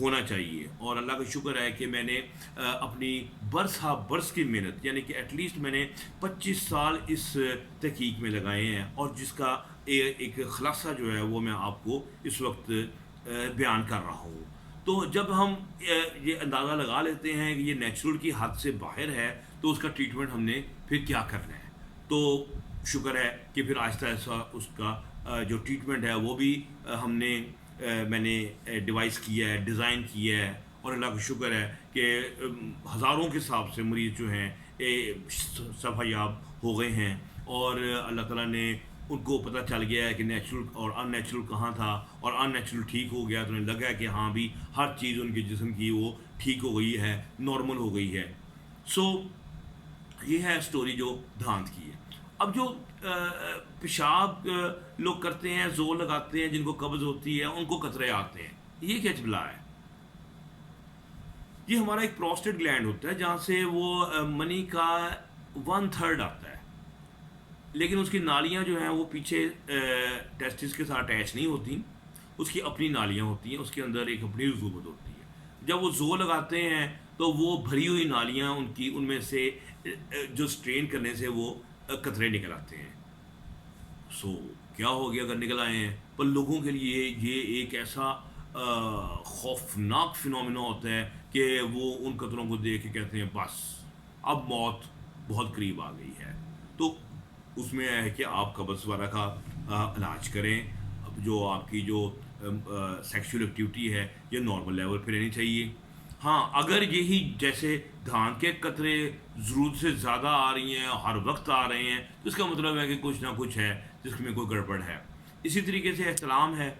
ہونا چاہیے. اور اللہ کا شکر ہے کہ میں نے اپنی برس ہا برس کی محنت یعنی کہ ایٹ لیسٹ میں نے 25 سال اس تحقیق میں لگائے ہیں، اور جس کا ایک خلاصہ جو ہے وہ میں آپ کو اس وقت بیان کر رہا ہوں. تو جب ہم یہ اندازہ لگا لیتے ہیں کہ یہ نیچرل کی حد سے باہر ہے تو اس کا ٹریٹمنٹ ہم نے پھر کیا کرنا ہے. تو شکر ہے کہ پھر آہستہ آہستہ اس کا جو ٹریٹمنٹ ہے وہ بھی میں نے ڈیوائس کیا ہے، ڈیزائن کیا ہے. اور اللہ کا شکر ہے کہ ہزاروں کے حساب سے مریض جو ہیں شفا یاب ہو گئے ہیں، اور اللہ تعالیٰ نے ان کو پتہ چل گیا ہے کہ نیچرل اور ان نیچرل کہاں تھا، اور ان نیچرل ٹھیک ہو گیا تو انہیں لگا کہ ہاں بھی ہر چیز ان کے جسم کی وہ ٹھیک ہو گئی ہے، نارمل ہو گئی ہے. سو یہ ہے سٹوری جو دھانت کی ہے. اب جو پیشاب لوگ کرتے ہیں، زور لگاتے ہیں، جن کو قبض ہوتی ہے ان کو قطرے آتے ہیں، یہ کیا چبلا ہے؟ یہ ہمارا ایک پروسٹیٹ گلینڈ ہوتا ہے جہاں سے وہ منی کا 1/3 آتا ہے، لیکن اس کی نالیاں جو ہیں وہ پیچھے ٹیسٹس کے ساتھ اٹیچ نہیں ہوتی، اس کی اپنی نالیاں ہوتی ہیں، اس کے اندر ایک اپنی رطوبت ہوتی ہے. جب وہ زور لگاتے ہیں تو وہ بھری ہوئی نالیاں ان میں سے جو سٹرین کرنے سے وہ قطرے نکل آتے ہیں. سو کیا ہو گیا اگر نکل آئے ہیں؟ پر لوگوں کے لیے یہ ایک ایسا خوفناک فنومینا ہوتا ہے کہ وہ ان قطروں کو دیکھ کے کہتے ہیں بس اب موت بہت قریب آ گئی ہے. تو اس میں ہے کہ آپ قبض وغیرہ کا علاج کریں. جو آپ کی جو سیکشول ایکٹیویٹی ہے یہ نارمل لیول پہ رہنی چاہیے. ہاں اگر یہی جیسے دھان کے قطرے ضرورت سے زیادہ آ رہی ہیں، ہر وقت آ رہے ہیں، تو اس کا مطلب ہے کہ کچھ نہ کچھ ہے جس میں کوئی گڑبڑ ہے. اسی طریقے سے احتلام ہے.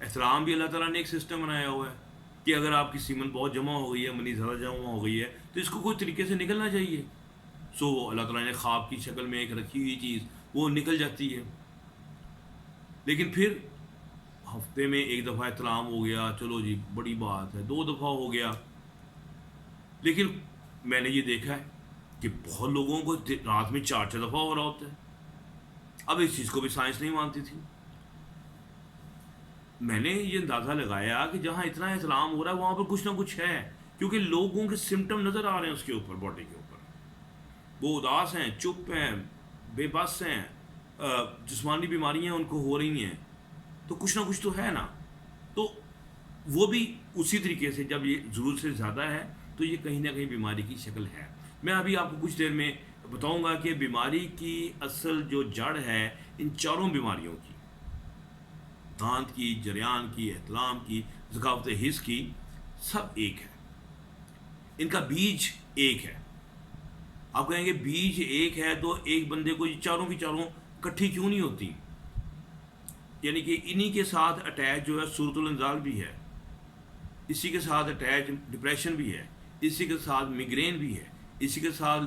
احتلام بھی اللہ تعالیٰ نے ایک سسٹم بنایا ہوا ہے کہ اگر آپ کی سیمن بہت جمع ہو گئی ہے، منی زیادہ جمع ہو گئی ہے، تو اس کو کوئی طریقے سے نکلنا چاہیے. سو اللہ تعالیٰ نے خواب کی شکل میں ایک رکھی ہوئی چیز وہ نکل جاتی ہے. لیکن پھر ہفتے میں ایک دفعہ احتلام ہو گیا، چلو جی بڑی بات ہے، 2 دفعہ ہو گیا. لیکن میں نے یہ دیکھا ہے کہ بہت لوگوں کو رات میں 4 دفعہ ہو رہا ہوتا ہے. اب اس چیز کو بھی سائنس نہیں مانتی تھی. میں نے یہ اندازہ لگایا کہ جہاں اتنا احترام ہو رہا ہے وہاں پر کچھ نہ کچھ ہے، کیونکہ لوگوں کے سمٹم نظر آ رہے ہیں اس کے اوپر، باڈی کے اوپر. وہ اداس ہیں، چپ ہیں، بے بس ہیں، جسمانی بیماریاں ان کو ہو رہی ہیں. تو کچھ نہ کچھ تو ہے نا. تو وہ بھی اسی طریقے سے جب یہ ضرورت سے زیادہ ہے تو یہ کہیں نہ کہیں بیماری کی شکل ہے. میں ابھی آپ کو کچھ دیر میں بتاؤں گا کہ بیماری کی اصل جو جڑ ہے ان 4 بیماریوں کی، دانت کی، جریان کی، احتلام کی، ذکاوت حس کی، سب ایک ہے. ان کا بیج ایک ہے. آپ کہیں گے بیج ایک ہے تو ایک بندے کو یہ چاروں کی چاروں کٹھی کیوں نہیں ہوتی؟ یعنی کہ انہی کے ساتھ اٹیچ جو ہے صورت الانزال بھی ہے، اسی کے ساتھ اٹیچ ڈپریشن بھی ہے، اسی کے ساتھ میگرین بھی ہے، اسی کے ساتھ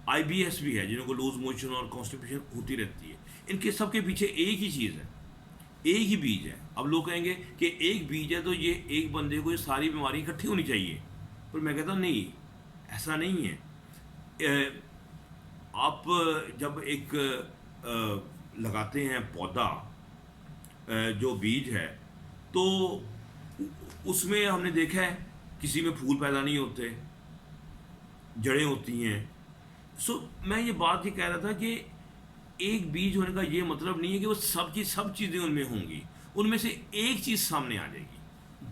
آئی بی ایس بھی ہے، جنہوں کو لوز موشن اور کانسٹیپیشن ہوتی رہتی ہے. ان کے سب کے پیچھے ایک ہی چیز ہے، ایک ہی بیج ہے. اب لوگ کہیں گے کہ ایک بیج ہے تو یہ ایک بندے کو یہ ساری بیماریاں اکٹھی ہونی چاہیے، پر میں کہتا ہوں نہیں، ایسا نہیں ہے. آپ جب ایک لگاتے ہیں پودا جو بیج ہے تو اس میں ہم نے دیکھا ہے کسی میں پھول پیدا نہیں ہوتے، جڑیں ہوتی ہیں. سو میں یہ بات یہ کہہ رہا تھا کہ ایک بیج ہونے کا یہ مطلب نہیں ہے کہ وہ سب کی سب چیزیں ان میں ہوں گی. ان میں سے ایک چیز سامنے آ جائے گی،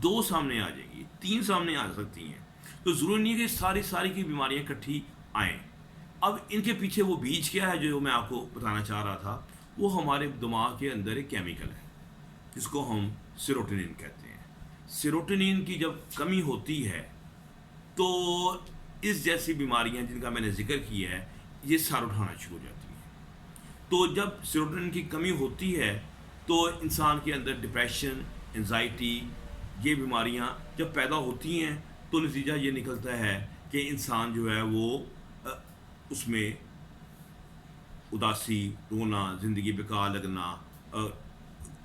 2 سامنے آ جائے گی، 3 سامنے آ سکتی ہیں. تو ضروری نہیں ہے کہ ساری کی بیماریاں اکٹھی آئیں. اب ان کے پیچھے وہ بیج کیا ہے جو میں آپ کو بتانا چاہ رہا تھا، وہ ہمارے دماغ کے اندر ایک کیمیکل ہے جس کو ہم سیروٹونین کہتے ہیں. سیروٹونین کی جب کمی ہوتی ہے تو اس جیسی بیماریاں جن کا میں نے ذکر کیا ہے یہ سر اٹھانا شروع ہو جاتی ہیں. تو جب سیروٹونین کی کمی ہوتی ہے تو انسان کے اندر ڈپریشن، انزائٹی، یہ بیماریاں جب پیدا ہوتی ہیں تو نتیجہ یہ نکلتا ہے کہ انسان جو ہے وہ اس میں اداسی، رونا، زندگی بیکار لگنا،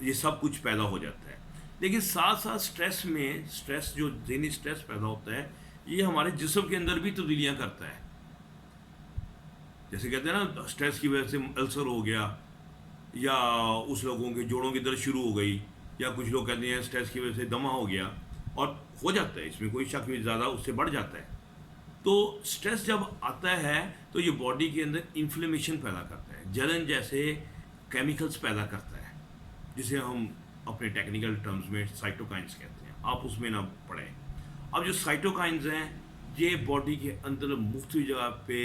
یہ سب کچھ پیدا ہو جاتا ہے. لیکن ساتھ ساتھ سٹریس جو ذہنی سٹریس پیدا ہوتا ہے یہ ہمارے جسم کے اندر بھی تبدیلیاں کرتا ہے. جیسے کہتے ہیں نا سٹریس کی وجہ سے السر ہو گیا، یا اس لوگوں کے جوڑوں کی درد شروع ہو گئی، یا کچھ لوگ کہتے ہیں سٹریس کی وجہ سے دمہ ہو گیا. اور ہو جاتا ہے، اس میں کوئی شک نہیں، زیادہ اس سے بڑھ جاتا ہے. تو سٹریس جب آتا ہے تو یہ باڈی کے اندر انفلیمیشن پیدا کرتا ہے، جلن جیسے کیمیکلز پیدا کرتا ہے، جسے ہم اپنے ٹیکنیکل ٹرمز میں سائٹوکائنز کہتے ہیں. آپ اس میں نہ پڑھیں. اب جو سائٹوکائنز ہیں یہ باڈی کے اندر مختلف جگہ پہ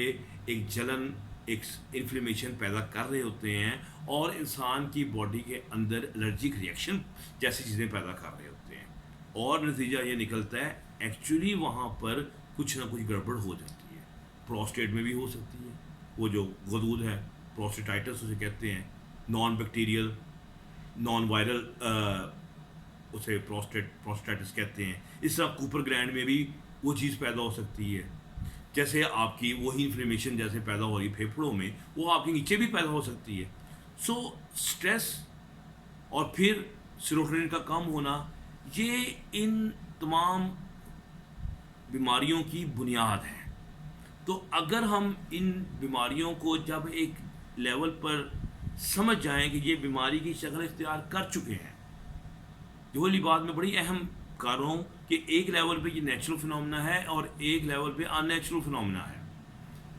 ایک جلن، ایک انفلیمیشن پیدا کر رہے ہوتے ہیں، اور انسان کی باڈی کے اندر الرجک ریئیکشن جیسی چیزیں پیدا کر رہے ہوتے ہیں. اور نتیجہ یہ نکلتا ہے ایکچولی وہاں پر کچھ نہ کچھ گڑبڑ ہو جاتی ہے. پروسٹیٹ میں بھی ہو سکتی ہے، وہ جو غدود ہے پروسٹیٹائٹس اسے کہتے ہیں، نان بیکٹیریل نان وائرل اسے پروسٹیٹس کہتے ہیں. اس طرح کوپر گلینڈ میں بھی وہ چیز پیدا ہو سکتی ہے. جیسے آپ کی وہی انفلیمیشن جیسے پیدا ہو رہی پھیپھڑوں میں، وہ آپ کے نیچے بھی پیدا ہو سکتی ہے. سو سٹریس اور پھر سیروٹونن کا کم ہونا، یہ ان تمام بیماریوں کی بنیاد ہے. تو اگر ہم ان بیماریوں کو جب ایک لیول پر سمجھ جائیں کہ یہ بیماری کی شکل اختیار کر چکے ہیں، جو والی بات میں بڑی اہم کر رہا ہوں کہ ایک لیول پہ یہ نیچرل فنومنا ہے اور ایک لیول پہ ان نیچرل فنومنا ہے.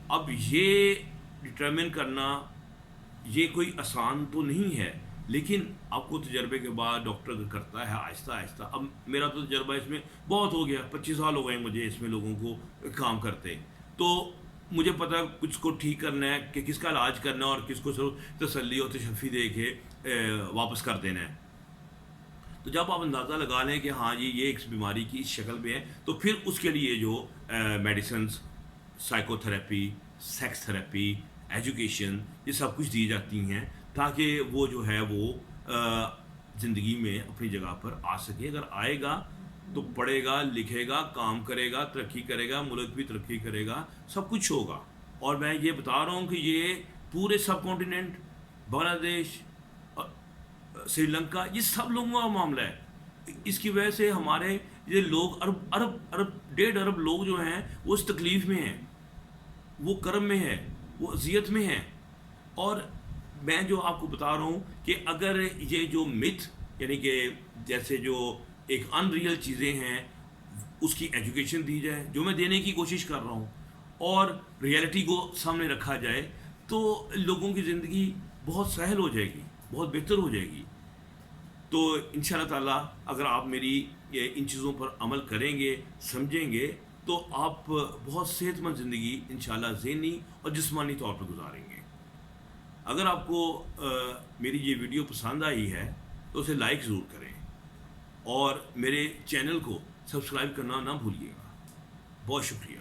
اب یہ ڈٹرمن کرنا یہ کوئی آسان تو نہیں ہے، لیکن آپ کو تجربے کے بعد ڈاکٹر کرتا ہے آہستہ آہستہ. اب میرا تو تجربہ اس میں بہت ہو گیا، 25 سال ہو گئے مجھے اس میں لوگوں کو کام کرتے. تو مجھے پتہ کچھ کو ٹھیک کرنا ہے کہ کس کا علاج کرنا ہے اور کس کو صرف تسلی اور تشفی دے کے واپس کر دینا ہے. تو جب آپ اندازہ لگا لیں کہ ہاں جی یہ ایک بیماری کی اس شکل میں ہے، تو پھر اس کے لیے جو medicines, psychotherapy, sex therapy, education, یہ سب کچھ دی جاتی ہیں تاکہ وہ جو ہے وہ زندگی میں اپنی جگہ پر آ سکے. اگر آئے گا تو پڑھے گا، لکھے گا، کام کرے گا، ترقی کرے گا، ملک بھی ترقی کرے گا، سب کچھ ہوگا. اور میں یہ بتا رہا ہوں کہ یہ پورے سب کانٹیننٹ، بنگلہ دیش، سری لنکا، یہ سب لوگوں کا معاملہ ہے. اس کی وجہ سے ہمارے یہ لوگ ارب 1.5 ارب لوگ جو ہیں وہ اس تکلیف میں ہیں، وہ کرم میں ہے، وہ اذیت میں ہے. اور میں جو آپ کو بتا رہا ہوں کہ اگر یہ جو متھ، یعنی کہ جیسے جو ایک ان ریئل چیزیں ہیں، اس کی ایجوکیشن دی جائے، جو میں دینے کی کوشش کر رہا ہوں، اور ریئلٹی کو سامنے رکھا جائے، تو لوگوں کی زندگی بہت سہل ہو جائے گی، بہت بہتر ہو جائے گی. تو انشاءاللہ تعالیٰ اگر آپ میری ان چیزوں پر عمل کریں گے، سمجھیں گے، تو آپ بہت صحت مند زندگی انشاءاللہ ذہنی اور جسمانی طور پر گزاریں گے. اگر آپ کو میری یہ ویڈیو پسند آئی ہے تو اسے لائک ضرور کریں، اور میرے چینل کو سبسکرائب کرنا نہ بھولیے گا. بہت شکریہ.